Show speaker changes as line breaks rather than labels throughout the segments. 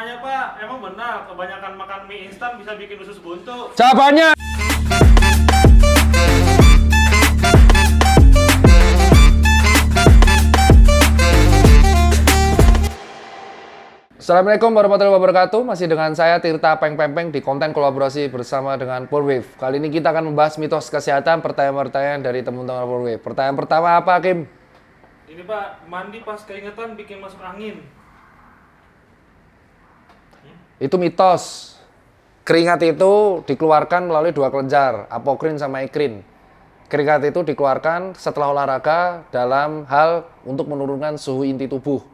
nanya Pak, emang benar kebanyakan makan mie instan bisa bikin usus buntu?
Jawabannya. Assalamualaikum warahmatullahi wabarakatuh. Masih dengan saya Tirta Peng Pempeng di konten kolaborasi bersama dengan Purwave. Kali ini kita akan membahas mitos kesehatan, pertanyaan-pertanyaan dari teman-teman Purwave. Pertanyaan pertama apa, Kim?
Ini Pak, mandi pas keringetan bikin masuk angin.
Itu mitos. Keringat itu dikeluarkan melalui dua kelenjar, apokrin sama ekrin. Keringat itu dikeluarkan setelah olahraga dalam hal untuk menurunkan suhu inti tubuh.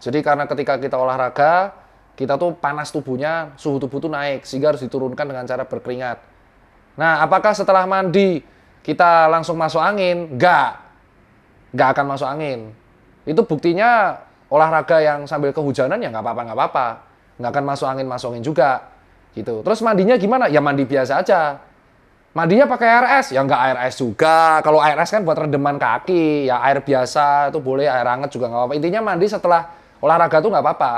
Jadi karena ketika kita olahraga, kita tuh panas tubuhnya, suhu tubuh tuh naik, sehingga harus diturunkan dengan cara berkeringat. Nah, apakah setelah mandi kita langsung masuk angin? Nggak akan masuk angin. Itu buktinya olahraga yang sambil kehujanan ya nggak apa-apa. Nggak akan masuk angin juga. Gitu. Terus mandinya gimana? Ya mandi biasa aja. Mandinya pakai air es? Ya nggak air es juga. Kalau air es kan buat rendeman kaki, ya air biasa itu boleh, air hangat juga nggak apa-apa. Intinya mandi setelah olahraga tuh nggak apa-apa,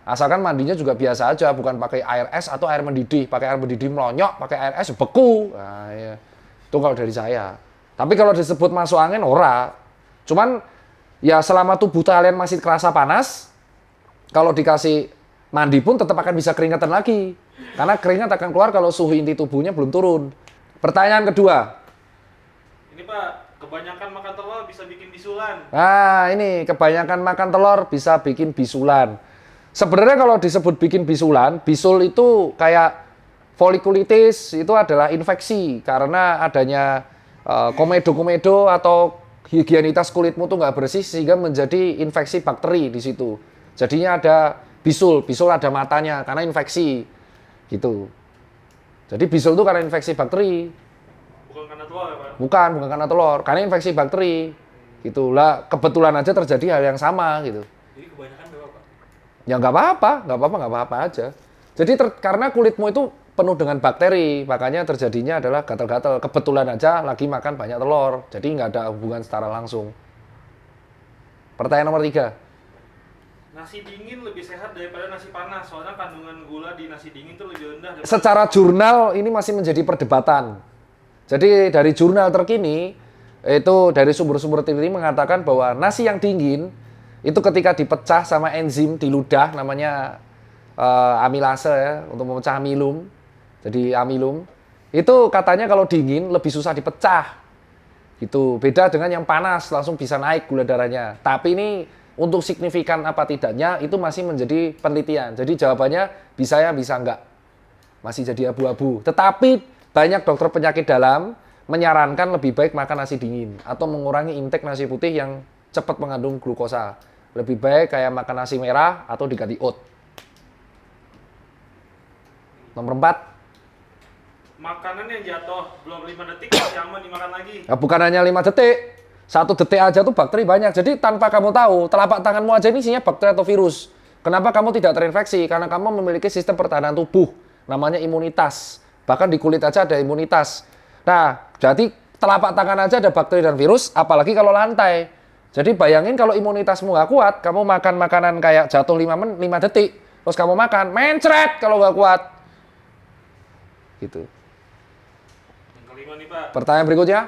asalkan mandinya juga biasa aja, bukan pakai air es atau air mendidih. Pakai air mendidih melonyok, pakai air es beku. Nah, ya. Itu kalau dari saya. Tapi kalau disebut masuk angin, ora. Cuman ya selama tubuh kalian masih kerasa panas, kalau dikasih mandi pun tetap akan bisa keringatan lagi. Karena keringat akan keluar kalau suhu inti tubuhnya belum turun. Pertanyaan kedua.
Ini Pak, kebanyakan makan telur bisa bikin bisulan.
Nah, ini kebanyakan makan telur bisa bikin bisulan. Sebenarnya kalau disebut bikin bisulan, bisul itu kayak folikulitis, itu adalah infeksi karena adanya komedo-komedo atau higienitas kulitmu tuh nggak bersih sehingga menjadi infeksi bakteri di situ. Jadinya ada bisul ada matanya karena infeksi gitu. Jadi bisul itu karena infeksi bakteri.
Bukan karena telur ya Pak?
Bukan karena telur, karena infeksi bakteri. Gitulah, kebetulan aja terjadi hal yang sama gitu.
Jadi kebanyakan berapa Pak?
Ya nggak apa-apa aja. Jadi karena kulitmu itu penuh dengan bakteri, makanya terjadinya adalah gatal-gatal. Kebetulan aja lagi makan banyak telur, jadi nggak ada hubungan secara langsung. Pertanyaan nomor 3.
Nasi dingin lebih sehat daripada nasi panas, soalnya kandungan gula di nasi dingin itu lebih rendah daripada...
Secara jurnal ini masih menjadi perdebatan. Jadi dari jurnal terkini, itu dari sumber-sumber terkini mengatakan bahwa nasi yang dingin, itu ketika dipecah sama enzim di ludah, namanya amilase ya, untuk memecah amilum, jadi amilum, itu katanya kalau dingin lebih susah dipecah. Gitu. Beda dengan yang panas, langsung bisa naik gula darahnya. Tapi ini untuk signifikan apa tidaknya, itu masih menjadi penelitian. Jadi jawabannya bisa ya, bisa enggak. Masih jadi abu-abu. Tetapi banyak dokter penyakit dalam menyarankan lebih baik makan nasi dingin atau mengurangi intake nasi putih yang cepat mengandung glukosa. Lebih baik kayak makan nasi merah atau diganti oat. Nomor 4.
Makanan yang jatuh belum 5 detik masih aman dimakan lagi.
Nah, bukan hanya 5 detik. 1 detik aja tuh bakteri banyak. Jadi tanpa kamu tahu, telapak tanganmu aja ini isinya bakteri atau virus. Kenapa kamu tidak terinfeksi? Karena kamu memiliki sistem pertahanan tubuh. Namanya imunitas. Bahkan di kulit aja ada imunitas. Nah, jadi telapak tangan aja ada bakteri dan virus, apalagi kalau lantai. Jadi bayangin kalau imunitasmu nggak kuat, kamu makan makanan kayak jatuh 5 detik, terus kamu makan, mencret kalau nggak kuat. Gitu.
Yang kelima nih Pak,
Pertanyaan berikutnya.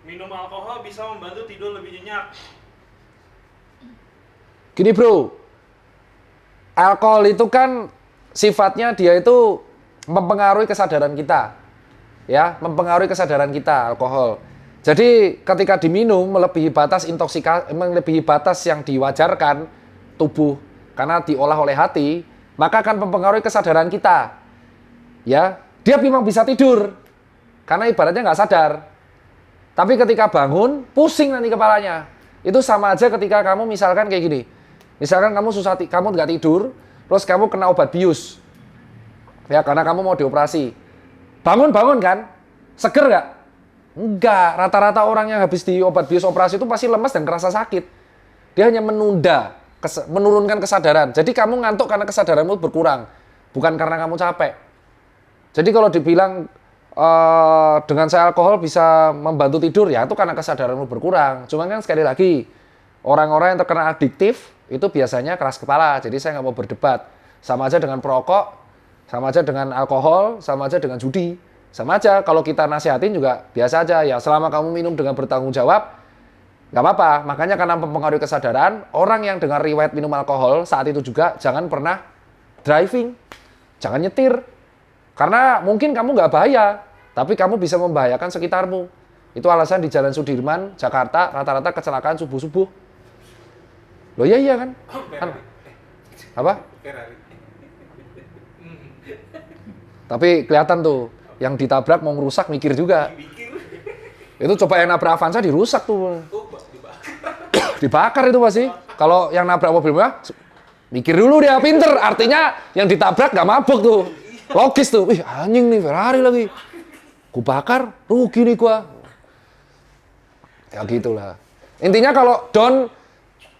minum alkohol bisa membantu tidur lebih nyenyak.
Gini bro, alkohol itu kan sifatnya dia itu mempengaruhi kesadaran kita. Ya, mempengaruhi kesadaran kita alkohol. Jadi ketika diminum melebihi batas melebihi batas yang diwajarkan tubuh karena diolah oleh hati, maka akan mempengaruhi kesadaran kita. Ya, dia memang bisa tidur karena ibaratnya nggak sadar. Tapi ketika bangun, pusing nanti kepalanya. Itu sama aja ketika kamu misalkan kayak gini. Misalkan kamu kamu nggak tidur, terus kamu kena obat bius. Ya, karena kamu mau dioperasi. Bangun kan? Seger nggak? Enggak. Rata-rata orang yang habis di obat bius operasi itu pasti lemas dan kerasa sakit. Dia hanya menurunkan kesadaran. Jadi kamu ngantuk karena kesadaranmu berkurang. Bukan karena kamu capek. Jadi kalau dibilang dengan saya alkohol bisa membantu tidur, ya itu karena kesadaranmu berkurang. Cuman kan sekali lagi, orang-orang yang terkena adiktif itu biasanya keras kepala, jadi saya nggak mau berdebat. Sama aja dengan perokok, sama aja dengan alkohol, sama aja dengan judi. Sama aja, kalau kita nasihatin juga biasa aja. Ya selama kamu minum dengan bertanggung jawab, nggak apa-apa. Makanya karena mempengaruhi kesadaran, orang yang dengan riwayat minum alkohol saat itu juga jangan pernah driving. Jangan nyetir. Karena mungkin kamu nggak bahaya, tapi kamu bisa membahayakan sekitarmu. Itu alasan di Jalan Sudirman, Jakarta, rata-rata kecelakaan subuh-subuh. Loh iya kan? Apa? Tapi kelihatan tuh, yang ditabrak mau ngerusak mikir juga. Itu coba yang nabrak Avanza dirusak tuh. Dibakar itu pasti. Kalau yang nabrak mobil mewah, mikir dulu dia, pinter. Artinya yang ditabrak nggak mabuk tuh. Logis tuh. Wih anjing nih Ferrari lagi. Ku bakar, rugi nih gua. Ya gitulah. Intinya kalau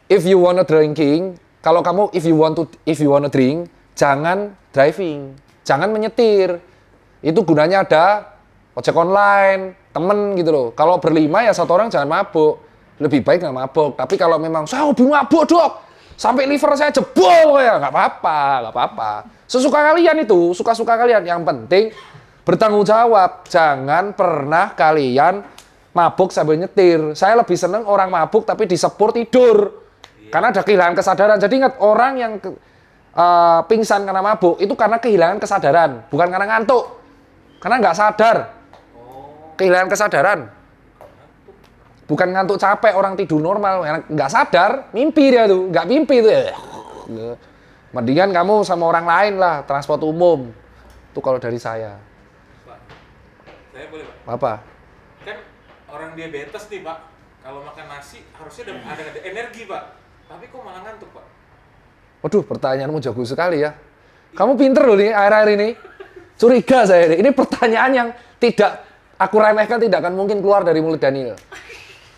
if you wanna drinking, kalau kamu if you wanna drink, jangan driving. Jangan menyetir. Itu gunanya ada ojek online, temen gitu loh. Kalau berlima ya satu orang jangan mabuk. Lebih baik nggak mabuk. Tapi kalau memang saya hobi mabuk dok, sampai liver saya jebol ya nggak apa-apa. Sesuka kalian itu, suka-suka kalian. Yang penting bertanggung jawab. Jangan pernah kalian mabuk sambil nyetir. Saya lebih seneng orang mabuk tapi disepur tidur. Karena ada kehilangan kesadaran. Jadi ingat orang yang pingsan karena mabuk itu karena kehilangan kesadaran, bukan karena ngantuk. Karena nggak sadar. Kehilangan kesadaran. Bukan ngantuk capek, orang tidur normal. Nggak sadar, mimpi dia tuh. Nggak mimpi tuh. Mendingan kamu sama orang lain lah, transport umum. Itu kalau dari saya.
Pak, saya boleh Pak?
Apa?
Kan orang diabetes nih Pak, kalau makan nasi harusnya ada energi Pak. Tapi kok malah ngantuk Pak?
Waduh, pertanyaanmu jago sekali ya. Kamu pinter loh nih akhir-akhir ini. Curiga saya ini. Ini pertanyaan yang tidak aku remehkan, tidak akan mungkin keluar dari mulut Daniel.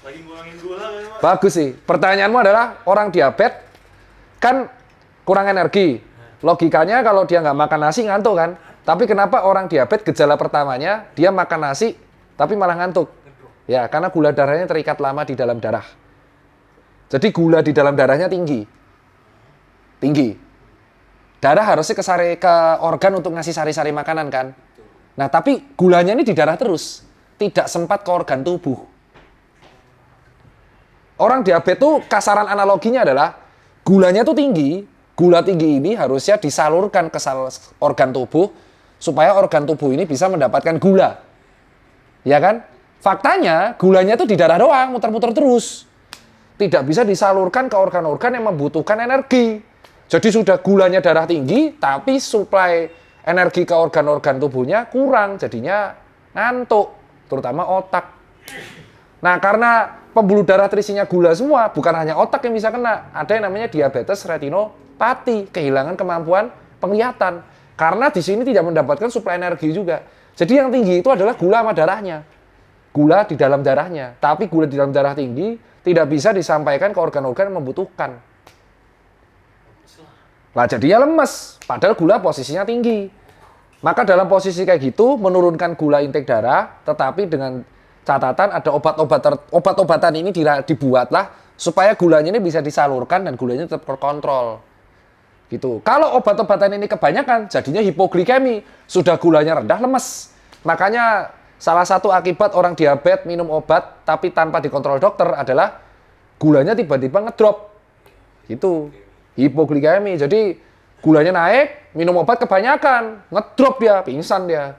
Lagi ngurangin gula kan Pak?
Bagus sih. Pertanyaanmu adalah orang diabetes kan kurang energi. Logikanya kalau dia nggak makan nasi ngantuk kan. Tapi kenapa orang diabetes gejala pertamanya dia makan nasi tapi malah ngantuk? Ya, karena gula darahnya terikat lama di dalam darah. Jadi gula di dalam darahnya tinggi. Darah harusnya ke organ untuk ngasih sari-sari makanan kan. Nah, tapi gulanya ini di darah terus. Tidak sempat ke organ tubuh. Orang diabetes tuh kasaran analoginya adalah gulanya tuh tinggi. Gula tinggi ini harusnya disalurkan ke organ tubuh supaya organ tubuh ini bisa mendapatkan gula. Ya kan? Faktanya gulanya tuh di darah doang, muter-muter terus. Tidak bisa disalurkan ke organ-organ yang membutuhkan energi. Jadi sudah gulanya darah tinggi, tapi suplai energi ke organ-organ tubuhnya kurang, jadinya ngantuk, terutama otak. Nah, karena pembuluh darah terisinya gula semua, bukan hanya otak yang bisa kena, ada yang namanya diabetes retinopati, kehilangan kemampuan penglihatan. Karena di sini tidak mendapatkan suplai energi juga. Jadi yang tinggi itu adalah gula sama darahnya. Gula di dalam darahnya, tapi gula di dalam darah tinggi tidak bisa disampaikan ke organ-organ yang membutuhkan. Lah jadinya lemes, padahal gula posisinya tinggi. Maka dalam posisi kayak gitu, menurunkan gula intake darah, tetapi dengan catatan ada obat-obatan ini dibuatlah supaya gulanya ini bisa disalurkan dan gulanya tetap terkontrol. Gitu. Kalau obat-obatan ini kebanyakan, jadinya hipoglikemi, sudah gulanya rendah, lemes. Makanya salah satu akibat orang diabetes minum obat tapi tanpa dikontrol dokter adalah gulanya tiba-tiba ngedrop. Gitu. Hipoglikemi. Jadi gulanya naik, minum obat kebanyakan, ngedrop dia, pingsan dia.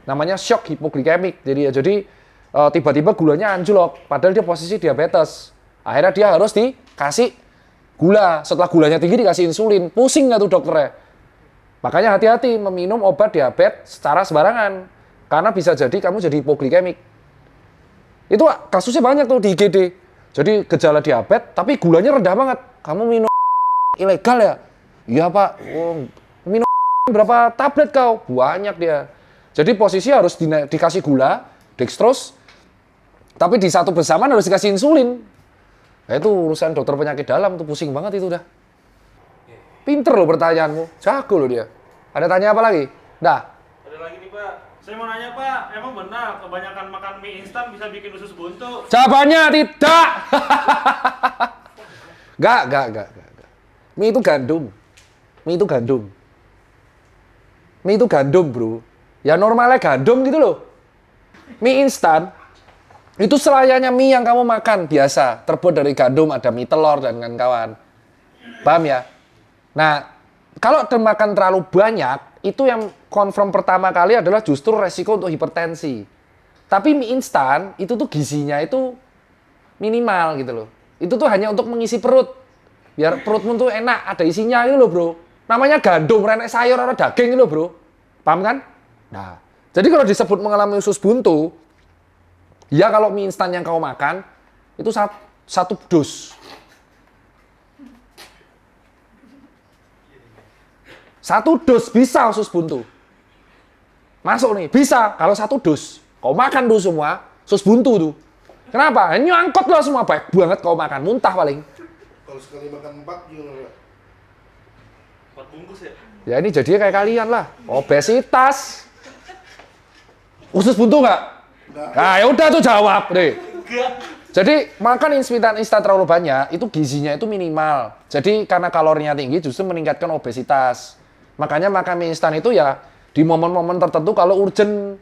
Namanya shock hipoglikemik. Jadi tiba-tiba gulanya anjlok, padahal dia posisi diabetes. Akhirnya dia harus dikasih gula. Setelah gulanya tinggi dikasih insulin. Pusing nggak tuh dokternya? Makanya hati-hati meminum obat diabetes secara sembarangan. Karena bisa jadi kamu jadi hipoglikemik. Itu kasusnya banyak tuh di IGD. Jadi gejala diabetes, tapi gulanya rendah banget. Kamu minum ilegal ya? Iya pak. Oh, minum berapa tablet kau? Banyak dia. Jadi posisi harus dikasih gula, dextrose, tapi di satu bersamaan harus dikasih insulin. Nah, itu urusan dokter penyakit dalam tuh, pusing banget itu dah. Pinter loh pertanyaanmu, jago loh dia. Ada tanya apa lagi? Dah.
Ada lagi nih Pak. Saya mau nanya Pak, emang benar kebanyakan makan mie instan bisa bikin usus buntu?
Jawabannya tidak. Gak. Mie itu gandum. Mie itu gandum, bro. Ya normalnya gandum gitu loh. Mie instan, itu selayaknya mie yang kamu makan biasa. Terbuat dari gandum, ada mie telur, dan kawan-kawan. Paham ya? Nah, kalau makan terlalu banyak, itu yang confirm pertama kali adalah justru resiko untuk hipertensi. Tapi mie instan, itu tuh gizinya itu minimal gitu loh. Itu tuh hanya untuk mengisi perut. Biar perutmu tuh enak, ada isinya gitu loh, bro. Namanya gandum, renek sayur, ada daging gitu loh, bro. Paham kan? Nah, jadi kalau disebut mengalami usus buntu, ya kalau mie instan yang kau makan, itu satu dus. Satu dus bisa usus buntu. Masuk nih, bisa. Kalau satu dus, kau makan tuh semua, usus buntu tuh. Kenapa? Nyangkut loh semua, baik banget kau makan, muntah paling.
Kalau sekali makan 4 gimana?
4 bungkus ya?
Ya ini jadinya kayak kalian lah, obesitas. Usus buntu nggak? Nah ya udah tuh jawab deh. Jadi makan instan terlalu banyak, itu gizinya itu minimal. Jadi karena kalorinya tinggi justru meningkatkan obesitas. Makanya makan mie instan itu ya di momen-momen tertentu kalau urgent.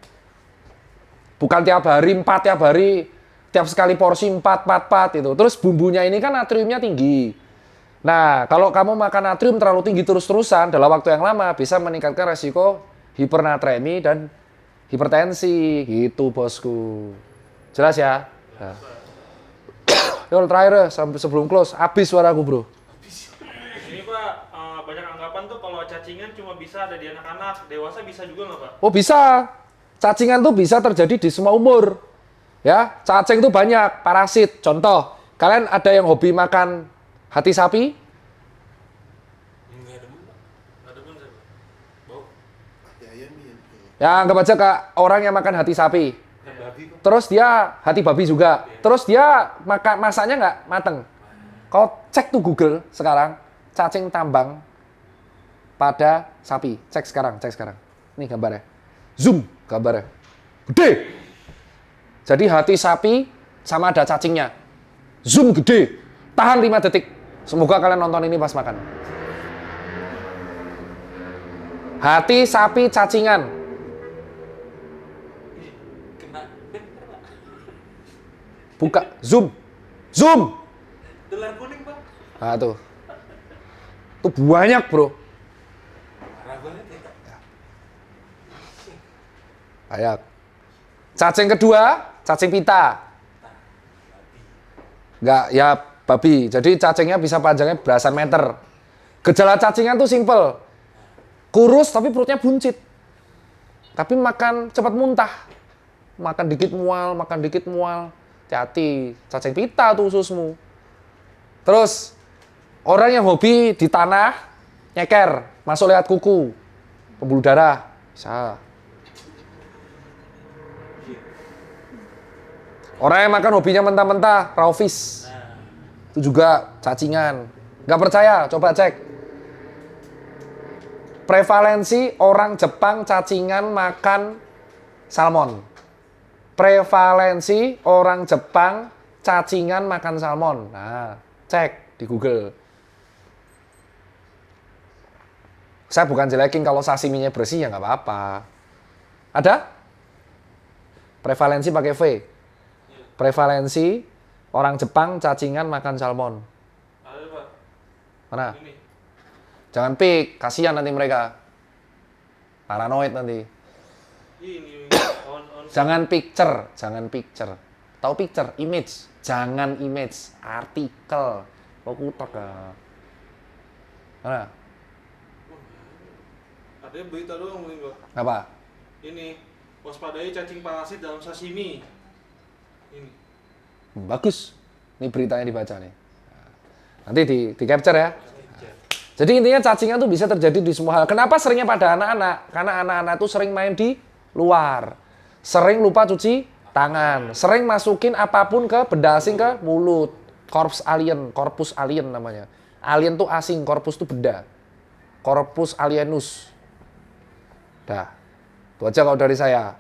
Bukan tiap hari, 4 tiap hari. Tiap sekali porsi 4 itu. Terus bumbunya ini kan natriumnya tinggi. Nah, kalau kamu makan natrium terlalu tinggi terus-terusan dalam waktu yang lama bisa meningkatkan resiko hipernatremi dan hipertensi gitu, bosku. Jelas ya? Nah. Yol, terakhir sebelum close, habis suaraku, bro.
Ini Pak, banyak anggapan tuh kalau cacingan cuma bisa ada di anak-anak, dewasa bisa juga nggak Pak?
Oh, bisa. Cacingan tuh bisa terjadi di semua umur. Ya, cacing tuh banyak, parasit. Contoh, kalian ada yang hobi makan hati sapi?
Enggak ada Pak.
Nggak demen saya Pak. Bau.
Ya ayam ya.
Ya, anggap aja Kak, orang yang makan hati sapi.
Kan babi Pak.
Terus dia hati babi juga. Terus dia masaknya nggak mateng. Kau cek tuh Google sekarang, cacing tambang pada sapi. Cek sekarang. Ini gambarnya. Zoom gambarnya. Gede. Jadi hati sapi sama ada cacingnya. Zoom gede. Tahan 5 detik. Semoga kalian nonton ini pas makan. Hati sapi cacingan.
Kena bener Pak.
Buka. Zoom. Zoom.
Dolar kuning Pak.
Nah tuh. Tuh banyak bro.
Parah banget ya.
Banyak. Cacing kedua, cacing pita. Enggak, ya babi. Jadi cacingnya bisa panjangnya belasan meter. Gejala cacingan tuh simple. Kurus tapi perutnya buncit. Tapi makan cepat muntah. Makan dikit mual. Hati-hati, cacing pita tuh ususmu. Terus, orang yang hobi di tanah, nyeker, masuk lewat kuku. Pembuluh darah, bisa. Orang yang makan hobinya mentah-mentah, raw fish. Itu juga cacingan. Nggak percaya, coba cek. Prevalensi orang Jepang cacingan makan salmon. Prevalensi orang Jepang cacingan makan salmon. Nah, cek di Google. Saya bukan jelekin kalau sashiminya bersih ya nggak apa-apa. Ada? Prevalensi pakai V. Prevalensi orang Jepang cacingan makan salmon.
Ada Pak.
Mana?
Ini.
Jangan pik, kasihan nanti mereka. Paranoid nanti.
Ini on.
Jangan picture. Tahu picture, image. Jangan image, artikel. Kok kutek ya? Mana?
Ada berita doang mungkin Pak.
Apa?
Ini waspadai cacing parasit dalam sashimi. Ini.
Bagus. Ini beritanya dibaca nih. Nanti di capture ya. Jadi intinya cacingan tuh bisa terjadi di semua hal. Kenapa seringnya pada anak-anak? Karena anak-anak tuh sering main di luar. Sering lupa cuci tangan. Sering masukin apapun ke benda asing ke mulut. Corpus alien namanya. Alien tuh asing, corpus tuh benda. Corpus alienus. Dah. Itu aja kalau dari saya.